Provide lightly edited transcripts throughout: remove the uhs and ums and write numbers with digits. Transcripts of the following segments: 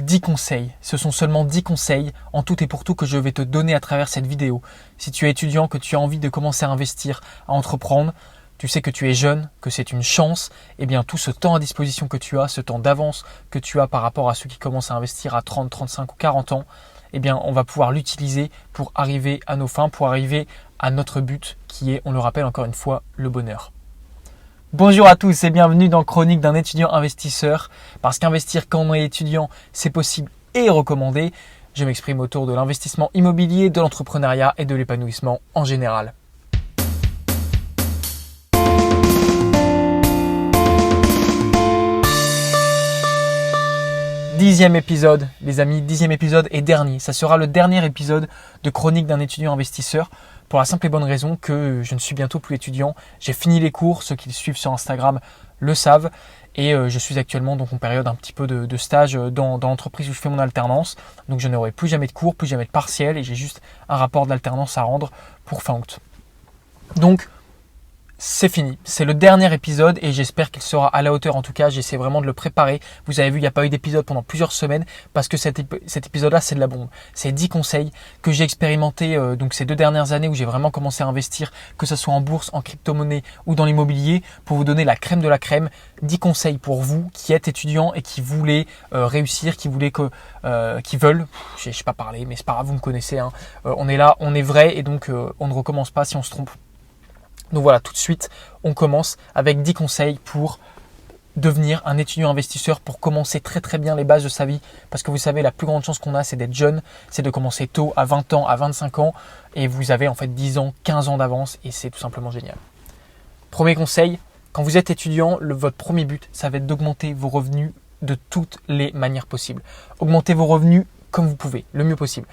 10 conseils. Ce sont seulement 10 conseils en tout et pour tout que je vais te donner à travers cette vidéo. Si tu es étudiant, que tu as envie de commencer à investir, à entreprendre, tu sais que tu es jeune, que c'est une chance, eh bien tout ce temps à disposition que tu as, ce temps d'avance que tu as par rapport à ceux qui commencent à investir à 30, 35 ou 40 ans, eh bien on va pouvoir l'utiliser pour arriver à nos fins, pour arriver à notre but qui est, on le rappelle encore une fois, le bonheur. Bonjour à tous et bienvenue dans Chronique d'un étudiant investisseur. Parce qu'investir quand on est étudiant, c'est possible et recommandé. Je m'exprime autour de l'investissement immobilier, de l'entrepreneuriat et de l'épanouissement en général. Dixième épisode, les amis, 10e épisode et dernier. Ça sera le dernier épisode de Chronique d'un étudiant investisseur pour la simple et bonne raison que je ne suis bientôt plus étudiant. J'ai fini les cours, ceux qui le suivent sur Instagram le savent. Et je suis actuellement donc en période un petit peu de stage dans l'entreprise où je fais mon alternance. Donc je n'aurai plus jamais de cours, plus jamais de partiel et j'ai juste un rapport d'alternance à rendre pour fin août. Donc c'est fini, c'est le dernier épisode et j'espère qu'il sera à la hauteur. En tout cas, j'essaie vraiment de le préparer. Vous avez vu, il n'y a pas eu d'épisode pendant plusieurs semaines parce que cet épisode-là, c'est de la bombe. C'est 10 conseils que j'ai expérimentés donc ces 2 dernières années où j'ai vraiment commencé à investir, que ce soit en bourse, en crypto-monnaie ou dans l'immobilier, pour vous donner la crème de la crème. 10 conseils pour vous qui êtes étudiants et qui voulez réussir, qui veulent, je sais pas parler, mais c'est pas grave, vous me connaissez. Hein. On est là, on est vrai et donc on ne recommence pas si on se trompe. Donc voilà, tout de suite, on commence avec 10 conseils pour devenir un étudiant investisseur, pour commencer très très bien les bases de sa vie. Parce que vous savez, la plus grande chance qu'on a, c'est d'être jeune, c'est de commencer tôt, à 20 ans, à 25 ans. Et vous avez en fait 10 ans, 15 ans d'avance et c'est tout simplement génial. Premier conseil, quand vous êtes étudiant, votre premier but, ça va être d'augmenter vos revenus de toutes les manières possibles. Augmentez vos revenus comme vous pouvez, le mieux possible.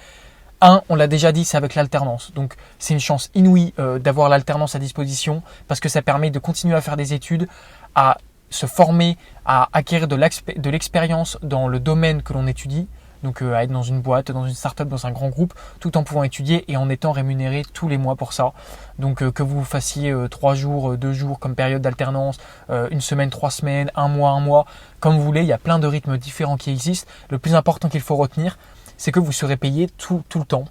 On l'a déjà dit, c'est avec l'alternance. Donc, c'est une chance inouïe d'avoir l'alternance à disposition parce que ça permet de continuer à faire des études, à se former, à acquérir de l'expérience dans le domaine que l'on étudie. Donc, à être dans une boîte, dans une start-up, dans un grand groupe, tout en pouvant étudier et en étant rémunéré tous les mois pour ça. Donc, que vous fassiez 3 jours, 2 jours comme période d'alternance, 1 semaine, 3 semaines, 1 mois, comme vous voulez. Il y a plein de rythmes différents qui existent. Le plus important qu'il faut retenir, c'est que vous serez payé tout le temps.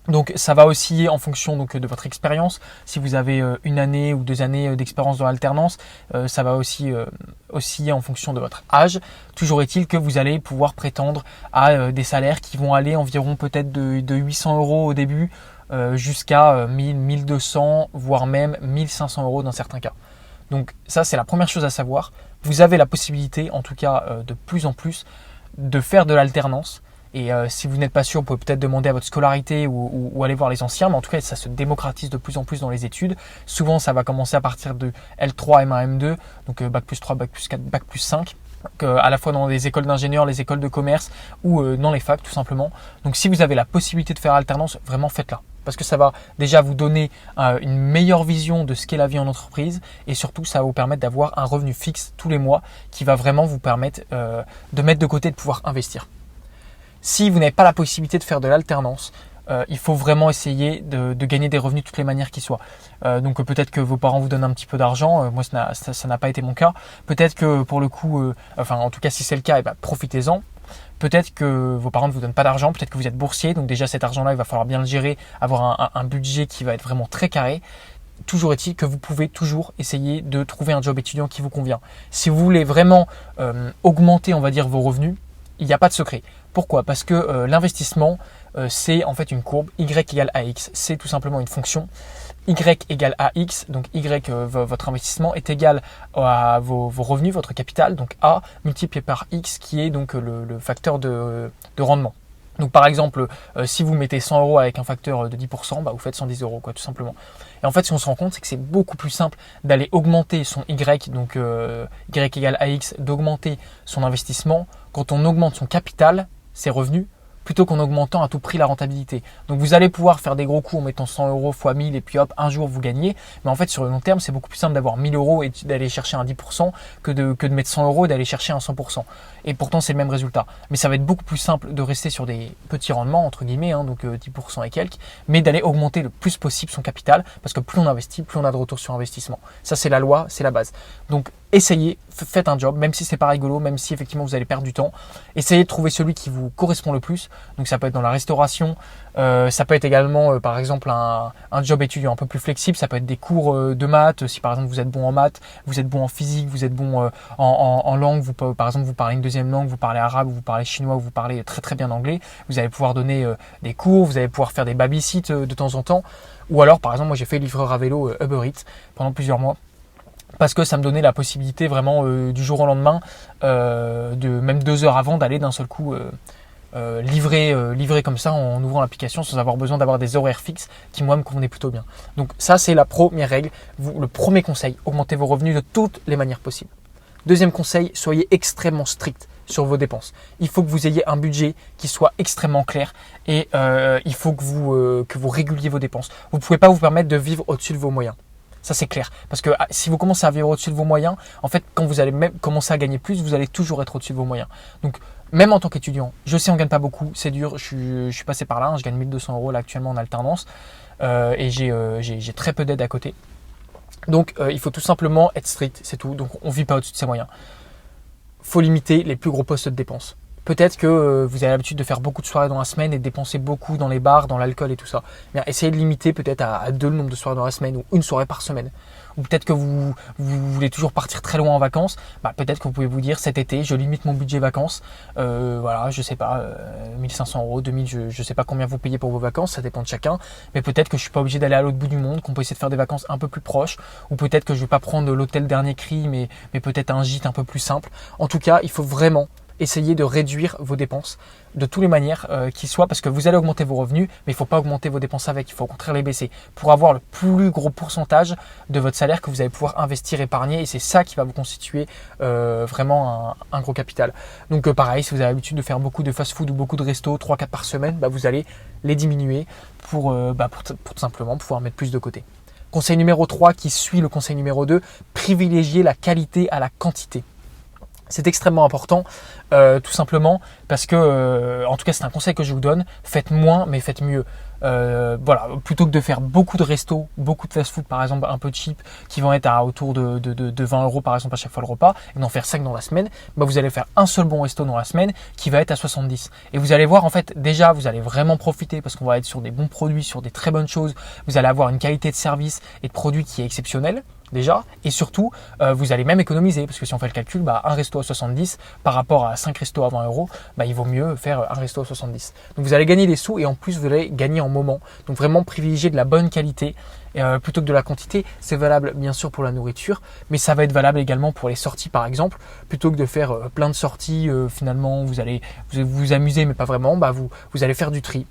Donc ça va osciller en fonction donc, de votre expérience. Si vous avez 1 année ou 2 années d'expérience dans l'alternance, ça va aussi osciller en fonction de votre âge. Toujours est-il que vous allez pouvoir prétendre à des salaires qui vont aller environ peut-être de 800 € au début jusqu'à 1000, 1200, voire même 1500 € dans certains cas. Donc ça, c'est la première chose à savoir. Vous avez la possibilité, en tout cas de plus en plus, de faire de l'alternance. Et si vous n'êtes pas sûr, vous pouvez peut-être demander à votre scolarité ou aller voir les anciens. Mais en tout cas, ça se démocratise de plus en plus dans les études. Souvent, ça va commencer à partir de L3, M1, M2, donc Bac plus 3, Bac plus 4, Bac plus 5. À la fois dans les écoles d'ingénieurs, les écoles de commerce ou dans les facs tout simplement. Donc si vous avez la possibilité de faire alternance, vraiment faites-la. Parce que ça va déjà vous donner une meilleure vision de ce qu'est la vie en entreprise et surtout ça va vous permettre d'avoir un revenu fixe tous les mois qui va vraiment vous permettre de mettre de côté, de pouvoir investir. Si vous n'avez pas la possibilité de faire de l'alternance, il faut vraiment essayer de gagner des revenus de toutes les manières qui soient. Donc peut-être que vos parents vous donnent un petit peu d'argent. Moi, ça n'a pas été mon cas. Peut-être que pour le coup, en tout cas si c'est le cas, profitez-en. Peut-être que vos parents ne vous donnent pas d'argent. Peut-être que vous êtes boursier. Donc déjà cet argent-là, il va falloir bien le gérer, avoir un budget qui va être vraiment très carré. Toujours est-il que vous pouvez toujours essayer de trouver un job étudiant qui vous convient. Si vous voulez vraiment augmenter, on va dire, vos revenus, il n'y a pas de secret. Pourquoi ? Parce que l'investissement, c'est en fait une courbe. Y égale AX. C'est tout simplement une fonction. Y égale AX. Donc Y, votre investissement, est égal à vos revenus, votre capital. Donc A multiplié par X qui est donc le facteur de rendement. Donc par exemple, si vous mettez 100 € avec un facteur de 10%, vous faites 110 €, tout simplement. Et en fait, si on se rend compte, c'est que c'est beaucoup plus simple d'aller augmenter son Y, donc Y égale AX, d'augmenter son investissement quand on augmente son capital, ses revenus, plutôt qu'en augmentant à tout prix la rentabilité. Donc vous allez pouvoir faire des gros coups en mettant 100 € fois 1000 et puis hop, un jour vous gagnez. Mais en fait sur le long terme, c'est beaucoup plus simple d'avoir 1000 € et d'aller chercher un 10% que de mettre 100 € et d'aller chercher un 100%. Et pourtant c'est le même résultat. Mais ça va être beaucoup plus simple de rester sur des petits rendements, entre guillemets, donc 10% et quelques, mais d'aller augmenter le plus possible son capital, parce que plus on investit, plus on a de retour sur investissement. Ça c'est la loi, c'est la base. Donc essayez, faites un job, même si c'est pas rigolo, même si effectivement vous allez perdre du temps. Essayez de trouver celui qui vous correspond le plus. Donc ça peut être dans la restauration, ça peut être également par exemple un job étudiant un peu plus flexible. Ça peut être des cours de maths. Si par exemple vous êtes bon en maths, vous êtes bon en physique, vous êtes bon en langue, par exemple vous parlez une deuxième langue, vous parlez arabe, vous parlez chinois, vous parlez très très bien anglais. Vous allez pouvoir donner des cours, vous allez pouvoir faire des babysit de temps en temps. Ou alors par exemple moi j'ai fait livreur à vélo Uber Eats pendant plusieurs mois. Parce que ça me donnait la possibilité vraiment du jour au lendemain, de même 2 heures avant, d'aller d'un seul coup livrer comme ça en ouvrant l'application sans avoir besoin d'avoir des horaires fixes qui moi me convenaient plutôt bien. Donc ça c'est la première règle, le premier conseil, augmentez vos revenus de toutes les manières possibles. Deuxième conseil, soyez extrêmement strict sur vos dépenses. Il faut que vous ayez un budget qui soit extrêmement clair et il faut que vous réguliez vos dépenses. Vous ne pouvez pas vous permettre de vivre au-dessus de vos moyens. Ça c'est clair, parce que si vous commencez à vivre au-dessus de vos moyens, en fait quand vous allez même commencer à gagner plus, vous allez toujours être au-dessus de vos moyens. Donc même en tant qu'étudiant, je sais on gagne pas beaucoup, c'est dur, je suis passé par là, je gagne 1200 € là actuellement en alternance et j'ai très peu d'aide à côté. Donc il faut tout simplement être strict, c'est tout. Donc on vit pas au-dessus de ses moyens. Faut limiter les plus gros postes de dépenses. Peut-être que vous avez l'habitude de faire beaucoup de soirées dans la semaine et de dépenser beaucoup dans les bars, dans l'alcool et tout ça. Bien, essayez de limiter peut-être à 2 le nombre de soirées dans la semaine ou une soirée par semaine. Ou peut-être que vous voulez toujours partir très loin en vacances. Peut-être que vous pouvez vous dire cet été, je limite mon budget vacances. Voilà, je sais pas, 1500 €, 2000, je sais pas combien vous payez pour vos vacances, ça dépend de chacun. Mais peut-être que je suis pas obligé d'aller à l'autre bout du monde, qu'on peut essayer de faire des vacances un peu plus proches. Ou peut-être que je vais pas prendre l'hôtel dernier cri, mais peut-être un gîte un peu plus simple. En tout cas, il faut vraiment essayez de réduire vos dépenses de toutes les manières qui soient, parce que vous allez augmenter vos revenus, mais il ne faut pas augmenter vos dépenses avec, il faut au contraire les baisser pour avoir le plus gros pourcentage de votre salaire que vous allez pouvoir investir, épargner, et c'est ça qui va vous constituer vraiment un gros capital. Donc pareil, si vous avez l'habitude de faire beaucoup de fast-food ou beaucoup de restos, 3-4 par semaine, vous allez les diminuer pour tout simplement pouvoir mettre plus de côté. Conseil numéro 3 qui suit le conseil numéro 2, privilégier la qualité à la quantité. C'est extrêmement important, tout simplement parce que, en tout cas c'est un conseil que je vous donne, faites moins mais faites mieux. Voilà, plutôt que de faire beaucoup de restos, beaucoup de fast-food par exemple un peu cheap qui vont être à autour de 20 € par exemple à chaque fois le repas et d'en faire 5 dans la semaine, vous allez faire un seul bon resto dans la semaine qui va être à 70. Et vous allez voir en fait déjà vous allez vraiment profiter parce qu'on va être sur des bons produits, sur des très bonnes choses, vous allez avoir une qualité de service et de produit qui est exceptionnelle. Déjà, et surtout, vous allez même économiser parce que si on fait le calcul, un resto à 70 par rapport à 5 restos à 20 €, il vaut mieux faire un resto à 70. Donc vous allez gagner des sous et en plus vous allez gagner en moment. Donc vraiment privilégier de la bonne qualité plutôt que de la quantité. C'est valable bien sûr pour la nourriture, mais ça va être valable également pour les sorties par exemple. Plutôt que de faire plein de sorties, finalement vous allez vous amuser mais pas vraiment, vous allez faire du tri.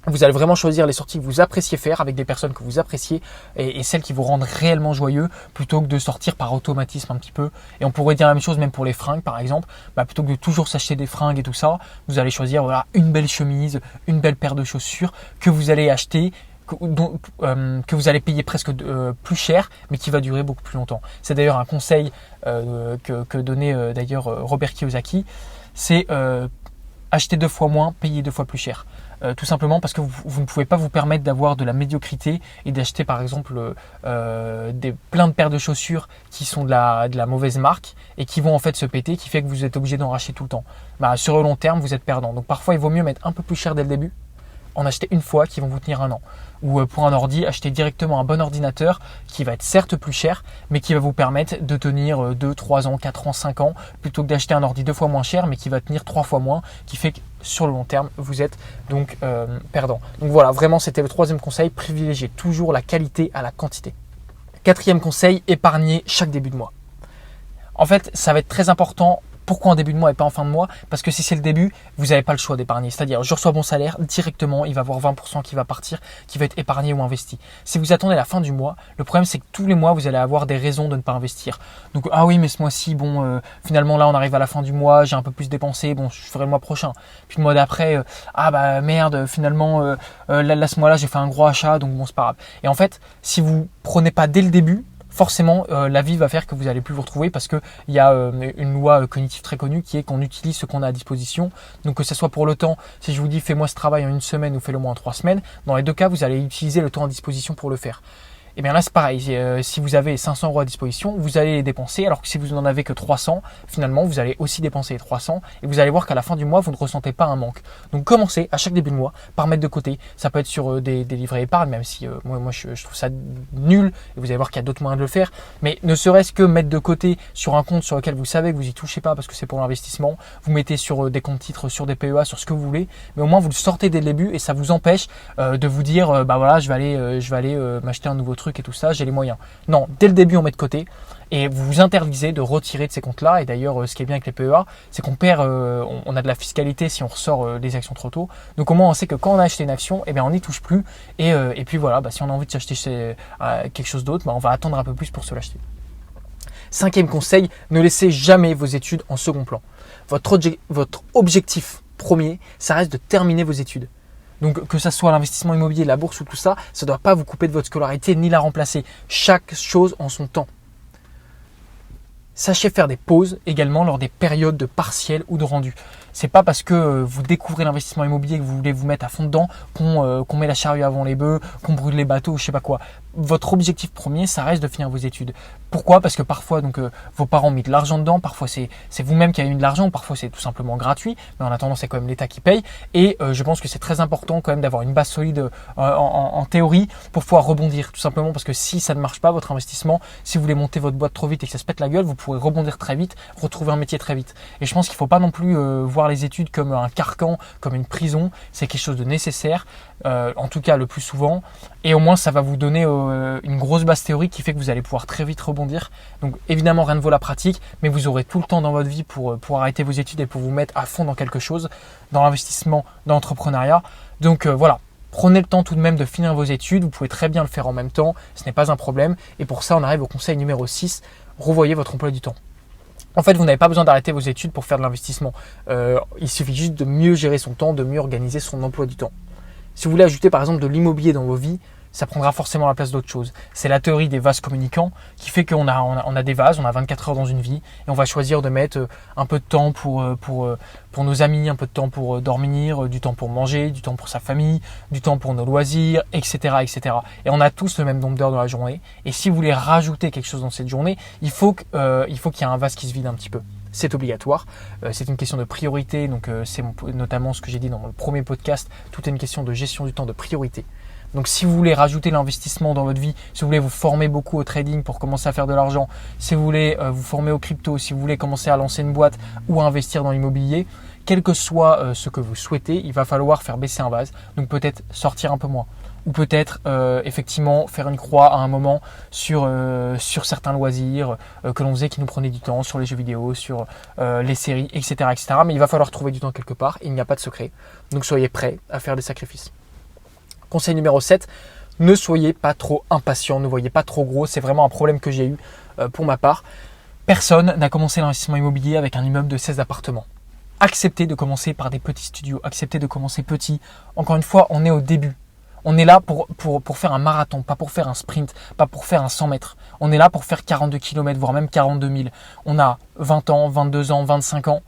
Vous allez vraiment choisir les sorties que vous appréciez faire avec des personnes que vous appréciez et celles qui vous rendent réellement joyeux plutôt que de sortir par automatisme un petit peu. Et on pourrait dire la même chose même pour les fringues par exemple. Plutôt que de toujours s'acheter des fringues et tout ça, vous allez choisir une belle chemise, une belle paire de chaussures que vous allez acheter, que vous allez payer presque plus cher mais qui va durer beaucoup plus longtemps. C'est d'ailleurs un conseil que donnait d'ailleurs Robert Kiyosaki, c'est acheter 2 fois moins, payer 2 fois plus cher. Tout simplement parce que vous ne pouvez pas vous permettre d'avoir de la médiocrité et d'acheter par exemple plein de paires de chaussures qui sont de la mauvaise marque et qui vont en fait se péter, qui fait que vous êtes obligé d'en racheter tout le temps. Sur le long terme, vous êtes perdant. Donc parfois, il vaut mieux mettre un peu plus cher dès le début, en acheter une fois qui vont vous tenir 1 an. Ou pour un ordi, acheter directement un bon ordinateur qui va être certes plus cher, mais qui va vous permettre de tenir 2, 3 ans, 4 ans, 5 ans, plutôt que d'acheter un ordi 2 fois moins cher, mais qui va tenir 3 fois moins, qui fait que sur le long terme, vous êtes donc perdant. Donc voilà, vraiment, c'était le 3e conseil, privilégier toujours la qualité à la quantité. 4e conseil, épargner chaque début de mois. En fait, ça va être très important. Pourquoi en début de mois et pas en fin de mois? Parce que si c'est le début, vous n'avez pas le choix d'épargner. C'est-à-dire, je reçois mon salaire, directement, il va y avoir 20% qui va partir, qui va être épargné ou investi. Si vous attendez la fin du mois, le problème c'est que tous les mois, vous allez avoir des raisons de ne pas investir. Donc, ah oui, mais ce mois-ci, finalement là, on arrive à la fin du mois, j'ai un peu plus dépensé, je ferai le mois prochain. Puis le mois d'après, merde, finalement, là, ce mois-là, j'ai fait un gros achat, donc c'est pas grave. Et en fait, si vous prenez pas dès le début, forcément, la vie va faire que vous n'allez plus vous retrouver parce qu'il y a une loi cognitive très connue qui est qu'on utilise ce qu'on a à disposition. Donc que ce soit pour le temps, si je vous dis fais-moi ce travail en 1 semaine ou fais-le moi en 3 semaines, dans les 2 cas, vous allez utiliser le temps à disposition pour le faire. Et bien là, c'est pareil. Si vous avez 500 € à disposition, vous allez les dépenser, alors que si vous n'en avez que 300, finalement, vous allez aussi dépenser les 300 et vous allez voir qu'à la fin du mois, vous ne ressentez pas un manque. Donc, commencez à chaque début de mois par mettre de côté. Ça peut être sur des livrets épargne, même si moi je trouve ça nul et vous allez voir qu'il y a d'autres moyens de le faire. Mais ne serait-ce que mettre de côté sur un compte sur lequel vous savez que vous y touchez pas parce que c'est pour l'investissement, vous mettez sur des comptes titres, sur des PEA, sur ce que vous voulez, mais au moins vous le sortez dès le début et ça vous empêche de vous dire bah voilà, je vais aller m'acheter un nouveau truc et tout ça, j'ai les moyens. Non, dès le début on met de côté et vous vous interdisez de retirer de ces comptes-là. Et d'ailleurs, ce qui est bien avec les PEA, c'est qu'on perd, on a de la fiscalité si on ressort les actions trop tôt. Donc au moins on sait que quand on a acheté une action, eh bien on n'y touche plus. Et puis voilà, bah, si on a envie de s'acheter quelque chose d'autre, bah, on va attendre un peu plus pour se l'acheter. 5e conseil, ne laissez jamais vos études en second plan. Votre objectif premier, ça reste de terminer vos études. Donc que ça soit l'investissement immobilier, la bourse ou tout ça, ça ne doit pas vous couper de votre scolarité ni la remplacer. Chaque chose en son temps. Sachez faire des pauses également lors des périodes de partiels ou de rendu. C'est pas parce que vous découvrez l'investissement immobilier que vous voulez vous mettre à fond dedans qu'on met la charrue avant les bœufs, qu'on brûle les bateaux, je sais pas quoi. Votre objectif premier, ça reste de finir vos études. Pourquoi ? Parce que parfois vos parents ont mis de l'argent dedans, parfois c'est vous-même qui avez mis de l'argent, parfois c'est tout simplement gratuit, mais en attendant c'est quand même l'État qui paye. Et je pense que c'est très important quand même d'avoir une base solide en théorie pour pouvoir rebondir, tout simplement parce que si ça ne marche pas votre investissement, si vous voulez monter votre boîte trop vite et que ça se pète la gueule, vous pourrez rebondir très vite, retrouver un métier très vite. Et je pense qu'il ne faut pas non plus voir les études comme un carcan, comme une prison. C'est quelque chose de nécessaire, en tout cas le plus souvent, et au moins ça va vous donner une grosse base théorique qui fait que vous allez pouvoir très vite rebondir. Donc évidemment rien ne vaut la pratique, mais vous aurez tout le temps dans votre vie pour arrêter vos études et pour vous mettre à fond dans quelque chose, dans l'investissement, dans l'entrepreneuriat. Donc voilà, prenez le temps tout de même de finir vos études, vous pouvez très bien le faire en même temps, ce n'est pas un problème. Et pour ça on arrive au conseil numéro 6, revoyez votre emploi du temps. En fait, vous n'avez pas besoin d'arrêter vos études pour faire de l'investissement. Il suffit juste de mieux gérer son temps, de mieux organiser son emploi du temps. Si vous voulez ajouter par exemple de l'immobilier dans vos vies, ça prendra forcément la place d'autre chose. C'est la théorie des vases communicants qui fait qu'on a des vases, on a 24 heures dans une vie et on va choisir de mettre un peu de temps pour nos amis, un peu de temps pour dormir, du temps pour manger, du temps pour sa famille, du temps pour nos loisirs, etc., etc. Et on a tous le même nombre d'heures dans la journée. Et si vous voulez rajouter quelque chose dans cette journée, il faut qu'il y ait un vase qui se vide un petit peu. C'est obligatoire, c'est une question de priorité, donc c'est notamment ce que j'ai dit dans le premier podcast, tout est une question de gestion du temps, de priorité. Donc si vous voulez rajouter l'investissement dans votre vie, si vous voulez vous former beaucoup au trading pour commencer à faire de l'argent, si vous voulez vous former au crypto, si vous voulez commencer à lancer une boîte ou à investir dans l'immobilier, quel que soit ce que vous souhaitez, il va falloir faire baisser un vase, donc peut-être sortir un peu moins. Ou peut-être effectivement faire une croix à un moment sur certains loisirs que l'on faisait qui nous prenaient du temps, sur les jeux vidéo, sur les séries, etc., etc. Mais il va falloir trouver du temps quelque part, il n'y a pas de secret. Donc soyez prêts à faire des sacrifices. Conseil numéro 7, ne soyez pas trop impatient, ne voyez pas trop gros. C'est vraiment un problème que j'ai eu pour ma part. Personne n'a commencé l'investissement immobilier avec un immeuble de 16 appartements. Acceptez de commencer par des petits studios, acceptez de commencer petit. Encore une fois, on est au début. On est là pour faire un marathon, pas pour faire un sprint, pas pour faire un 100 mètres. On est là pour faire 42 km, voire même 42 000. On a 20 ans, 22 ans, 25 ans.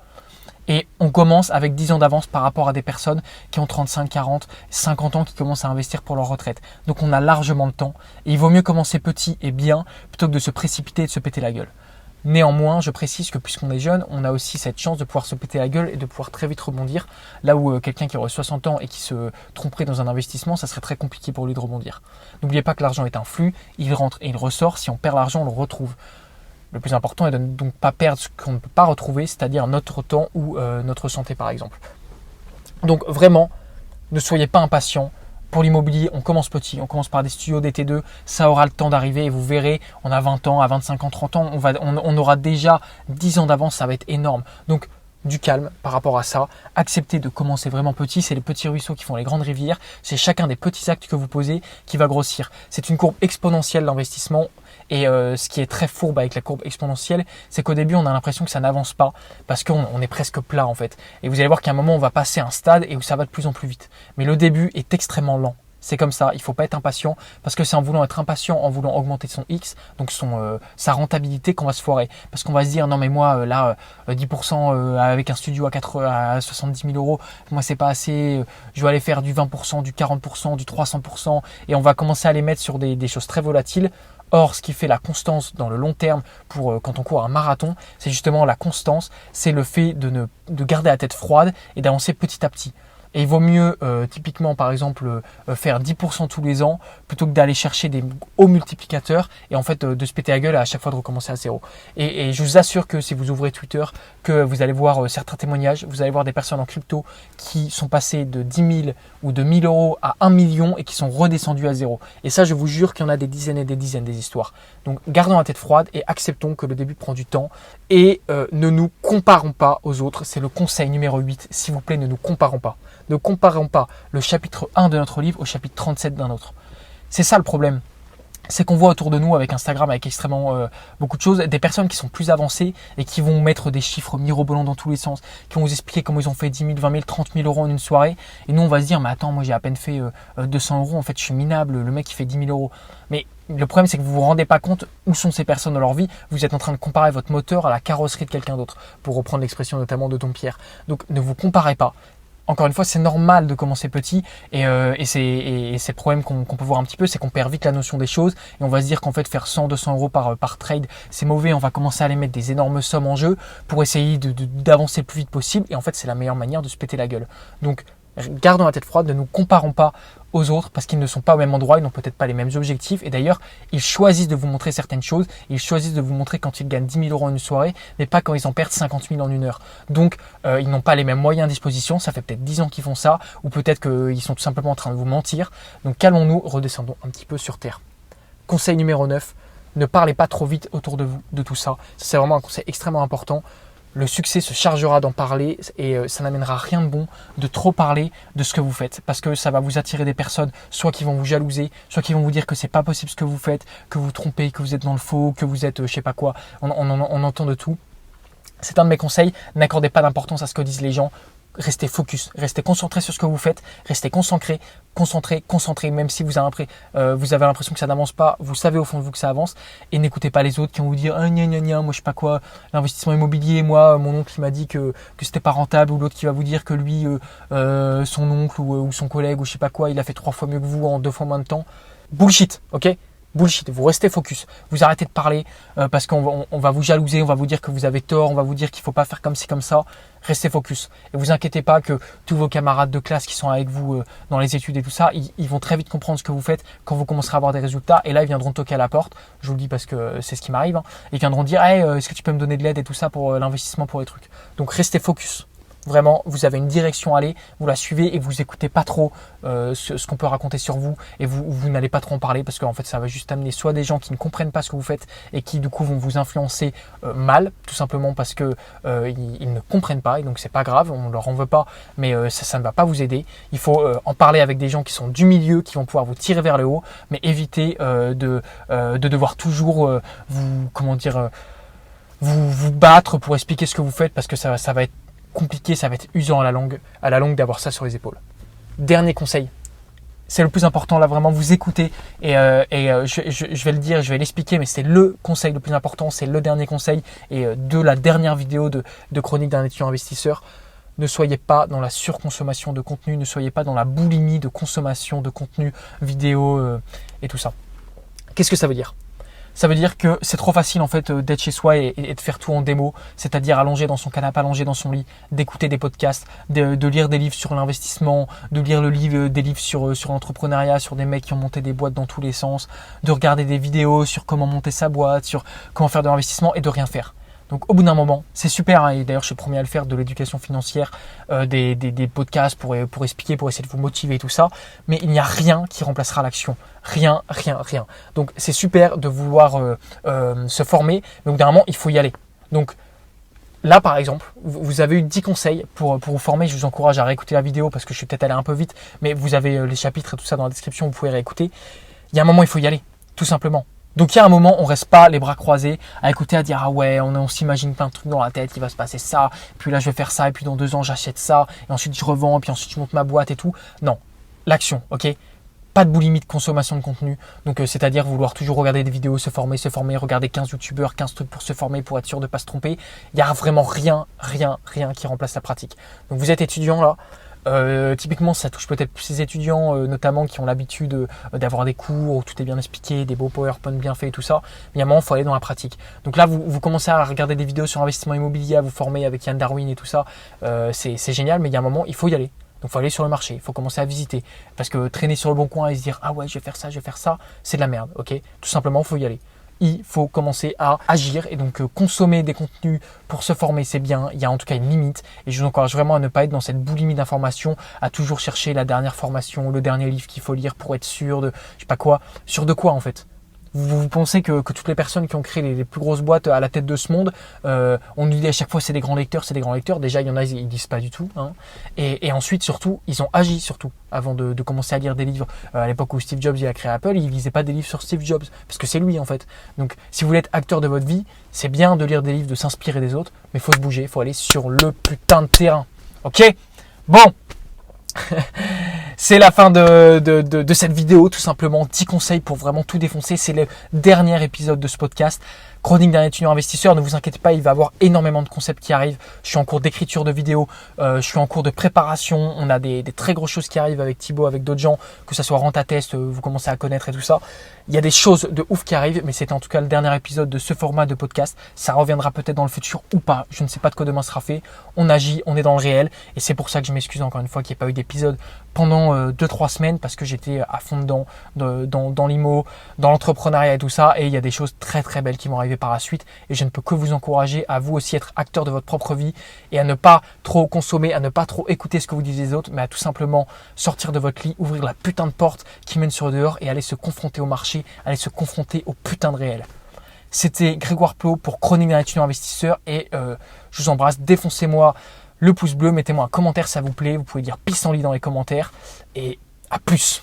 Et on commence avec 10 ans d'avance par rapport à des personnes qui ont 35, 40, 50 ans qui commencent à investir pour leur retraite. Donc on a largement le temps. Et il vaut mieux commencer petit et bien plutôt que de se précipiter et de se péter la gueule. Néanmoins, je précise que puisqu'on est jeune, on a aussi cette chance de pouvoir se péter la gueule et de pouvoir très vite rebondir. Là où quelqu'un qui aurait 60 ans et qui se tromperait dans un investissement, ça serait très compliqué pour lui de rebondir. N'oubliez pas que l'argent est un flux, il rentre et il ressort. Si on perd l'argent, on le retrouve. Le plus important est de ne donc pas perdre ce qu'on ne peut pas retrouver, c'est-à-dire notre temps ou notre santé par exemple. Donc vraiment, ne soyez pas impatients. Pour l'immobilier, on commence petit, on commence par des studios DT2, ça aura le temps d'arriver et vous verrez, on a 20 ans, à 25 ans, 30 ans, on aura déjà 10 ans d'avance, ça va être énorme. Donc du calme par rapport à ça, acceptez de commencer vraiment petit, c'est les petits ruisseaux qui font les grandes rivières, c'est chacun des petits actes que vous posez qui va grossir. C'est une courbe exponentielle d'investissement. Et ce qui est très fourbe avec la courbe exponentielle, c'est qu'au début, on a l'impression que ça n'avance pas parce qu'on est presque plat en fait. Et vous allez voir qu'à un moment, on va passer un stade et où ça va de plus en plus vite. Mais le début est extrêmement lent. C'est comme ça, il ne faut pas être impatient parce que c'est en voulant être impatient, en voulant augmenter son X, donc sa rentabilité qu'on va se foirer. Parce qu'on va se dire non mais moi là 10% avec un studio à 70 000 euros, moi c'est pas assez, je vais aller faire du 20%, du 40%, du 300% et on va commencer à les mettre sur des choses très volatiles. Or, ce qui fait la constance dans le long terme pour quand on court un marathon, c'est justement la constance, c'est le fait de garder la tête froide et d'avancer petit à petit. Et il vaut mieux typiquement par exemple faire 10% tous les ans plutôt que d'aller chercher des hauts multiplicateurs et en fait de se péter la gueule à chaque fois de recommencer à zéro. Et je vous assure que si vous ouvrez Twitter, que vous allez voir certains témoignages, vous allez voir des personnes en crypto qui sont passées de 10 000 ou de 1000 euros à 1 million et qui sont redescendues à zéro. Et ça, je vous jure qu'il y en a des dizaines et des dizaines des histoires. Donc gardons la tête froide et acceptons que le début prend du temps et ne nous comparons pas aux autres. C'est le conseil numéro 8. S'il vous plaît, ne nous comparons pas. Ne comparons pas le chapitre 1 de notre livre au chapitre 37 d'un autre. C'est ça le problème. C'est qu'on voit autour de nous avec Instagram, avec extrêmement beaucoup de choses, des personnes qui sont plus avancées et qui vont mettre des chiffres mirobolants dans tous les sens, qui vont vous expliquer comment ils ont fait 10 000, 20 000, 30 000 euros en une soirée. Et nous, on va se dire, mais attends, moi j'ai à peine fait 200 euros, en fait je suis minable, le mec il fait 10 000 euros. Mais le problème, c'est que vous ne vous rendez pas compte où sont ces personnes dans leur vie. Vous êtes en train de comparer votre moteur à la carrosserie de quelqu'un d'autre, pour reprendre l'expression notamment de Tom Pierre. Donc ne vous comparez pas. Encore une fois, c'est normal de commencer petit et c'est le problème qu'on peut voir un petit peu, c'est qu'on perd vite la notion des choses et on va se dire qu'en fait faire 100, 200 euros par trade, c'est mauvais. On va commencer à aller mettre des énormes sommes en jeu pour essayer d'avancer le plus vite possible et en fait c'est la meilleure manière de se péter la gueule. Donc gardons la tête froide, ne nous comparons pas aux autres parce qu'ils ne sont pas au même endroit, ils n'ont peut-être pas les mêmes objectifs et d'ailleurs ils choisissent de vous montrer certaines choses, ils choisissent de vous montrer quand ils gagnent 10 000 euros en une soirée mais pas quand ils en perdent 50 000 en une heure. Donc ils n'ont pas les mêmes moyens à disposition, ça fait peut-être 10 ans qu'ils font ça ou peut-être qu'ils sont tout simplement en train de vous mentir. Donc calmons-nous, redescendons un petit peu sur terre. Conseil numéro 9, ne parlez pas trop vite autour de vous de tout ça. C'est vraiment un conseil extrêmement important. Le succès se chargera d'en parler et ça n'amènera rien de bon de trop parler de ce que vous faites parce que ça va vous attirer des personnes soit qui vont vous jalouser, soit qui vont vous dire que c'est pas possible ce que vous faites, que vous trompez, que vous êtes dans le faux, que vous êtes je sais pas quoi. On entend de tout. C'est un de mes conseils, n'accordez pas d'importance à ce que disent les gens. Restez focus, restez concentré sur ce que vous faites, restez concentré, même si vous avez l'impression que ça n'avance pas, vous savez au fond de vous que ça avance et n'écoutez pas les autres qui vont vous dire gna gna gna, moi je sais pas quoi, l'investissement immobilier, moi mon oncle il m'a dit que c'était pas rentable ou l'autre qui va vous dire que lui son oncle ou son collègue ou je sais pas quoi, il a fait 3 fois mieux que vous en 2 fois moins de temps. Bullshit, ok? Bullshit, vous restez focus, vous arrêtez de parler parce qu'on va vous jalouser, on va vous dire que vous avez tort, on va vous dire qu'il faut pas faire comme ci comme ça. Restez focus et vous inquiétez pas que tous vos camarades de classe qui sont avec vous dans les études et tout ça, ils vont très vite comprendre ce que vous faites quand vous commencerez à avoir des résultats et là ils viendront toquer à la porte, je vous le dis parce que c'est ce qui m'arrive, hein. Ils viendront dire hey, est-ce que tu peux me donner de l'aide et tout ça pour l'investissement, pour les trucs. Donc restez focus. Vraiment, vous avez une direction à aller, vous la suivez et vous écoutez pas trop ce qu'on peut raconter sur vous et vous n'allez pas trop en parler parce qu'en fait ça va juste amener soit des gens qui ne comprennent pas ce que vous faites et qui du coup vont vous influencer mal, tout simplement parce que ils ne comprennent pas et donc c'est pas grave, on leur en veut pas, mais ça ne va pas vous aider. Il faut en parler avec des gens qui sont du milieu, qui vont pouvoir vous tirer vers le haut, mais évitez de devoir toujours vous battre pour expliquer ce que vous faites parce que ça va être compliqué, ça va être usant à la longue d'avoir ça sur les épaules. Dernier conseil, c'est le plus important là, vraiment vous écoutez et je vais le dire, je vais l'expliquer, mais c'est le conseil le plus important, c'est le dernier conseil et de la dernière vidéo de Chronique d'un étudiant investisseur. Ne soyez pas dans la surconsommation de contenu, ne soyez pas dans la boulimie de consommation de contenu vidéo et tout ça. Qu'est-ce que ça veut dire ? Ça veut dire que c'est trop facile en fait d'être chez soi et de faire tout en démo, c'est-à-dire allongé dans son canapé, allongé dans son lit, d'écouter des podcasts, de lire des livres sur l'investissement, de lire des livres sur l'entrepreneuriat, sur des mecs qui ont monté des boîtes dans tous les sens, de regarder des vidéos sur comment monter sa boîte, sur comment faire de l'investissement et de rien faire. Donc au bout d'un moment, c'est super, hein, et d'ailleurs je suis le premier à le faire, de l'éducation financière, des podcasts pour expliquer, pour essayer de vous motiver et tout ça, mais il n'y a rien qui remplacera l'action. Rien. Donc c'est super de vouloir se former, mais au bout d'un moment, il faut y aller. Donc là par exemple, vous avez eu 10 conseils pour vous former, je vous encourage à réécouter la vidéo parce que je suis peut-être allé un peu vite, mais vous avez les chapitres et tout ça dans la description, vous pouvez réécouter. Il y a un moment, il faut y aller, tout simplement. Donc il y a un moment, on reste pas les bras croisés à écouter, à dire ah ouais, on s'imagine plein de trucs dans la tête, il va se passer ça, puis là je vais faire ça, et puis dans 2 ans j'achète ça, et ensuite je revends, et puis ensuite je monte ma boîte et tout. Non, l'action, ok ? Pas de boulimie de consommation de contenu, donc c'est-à-dire vouloir toujours regarder des vidéos, se former, regarder 15 youtubeurs, 15 trucs pour se former, pour être sûr de ne pas se tromper. Il n'y a vraiment rien qui remplace la pratique. Donc vous êtes étudiant là, typiquement ça touche peut-être plus ces étudiants notamment qui ont l'habitude d'avoir des cours où tout est bien expliqué, des beaux PowerPoint bien faits et tout ça. Mais il y a un moment, il faut aller dans la pratique. Donc là, vous commencez à regarder des vidéos sur investissement immobilier, à vous former avec Yann Darwin et tout ça. C'est génial, mais il y a un moment, il faut y aller. Donc il faut aller sur le marché, il faut commencer à visiter. Parce que traîner sur le bon coin et se dire « Ah ouais, je vais faire ça », c'est de la merde. Ok, tout simplement, il faut y aller. Il faut commencer à agir et donc consommer des contenus pour se former, c'est bien. Il y a en tout cas une limite et je vous encourage vraiment à ne pas être dans cette boulimie d'informations, à toujours chercher la dernière formation, le dernier livre qu'il faut lire pour être sûr de, je sais pas quoi, sûr de quoi en fait. Vous pensez que toutes les personnes qui ont créé les plus grosses boîtes à la tête de ce monde, on nous dit à chaque fois c'est des grands lecteurs, c'est des grands lecteurs. Déjà, il y en a, ils disent pas du tout. Hein. Et ensuite, surtout, ils ont agi surtout avant de commencer à lire des livres. À l'époque où Steve Jobs il a créé Apple, il lisait pas des livres sur Steve Jobs parce que c'est lui en fait. Donc, si vous voulez être acteur de votre vie, c'est bien de lire des livres, de s'inspirer des autres, mais faut se bouger, faut aller sur le putain de terrain. Ok ? Bon. C'est la fin de cette vidéo, tout simplement. 10 conseils pour vraiment tout défoncer. C'est le dernier épisode de ce podcast. Chronique d'un étudiant investisseur, ne vous inquiétez pas, il va y avoir énormément de concepts qui arrivent. Je suis en cours d'écriture de vidéos, je suis en cours de préparation. On a des très grosses choses qui arrivent avec Thibaut, avec d'autres gens, que ce soit Renta Test, vous commencez à connaître et tout ça. Il y a des choses de ouf qui arrivent, mais c'était en tout cas le dernier épisode de ce format de podcast. Ça reviendra peut-être dans le futur ou pas. Je ne sais pas de quoi demain sera fait. On agit, on est dans le réel. Et c'est pour ça que je m'excuse encore une fois qu'il n'y ait pas eu d'épisode pendant 2-3 semaines parce que j'étais à fond dedans, dans l'IMO, dans l'entrepreneuriat et tout ça. Et il y a des choses très très belles qui vont arriver par la suite. Et je ne peux que vous encourager à vous aussi être acteur de votre propre vie et à ne pas trop consommer, à ne pas trop écouter ce que vous disent les autres, mais à tout simplement sortir de votre lit, ouvrir la putain de porte qui mène sur le dehors et aller se confronter au marché, aller se confronter au putain de réel. C'était Grégoire Plot pour Chronique d'un étudiant investisseur et je vous embrasse. Défoncez-moi le pouce bleu, mettez-moi un commentaire si ça vous plaît. Vous pouvez dire pissenlit dans les commentaires et à plus.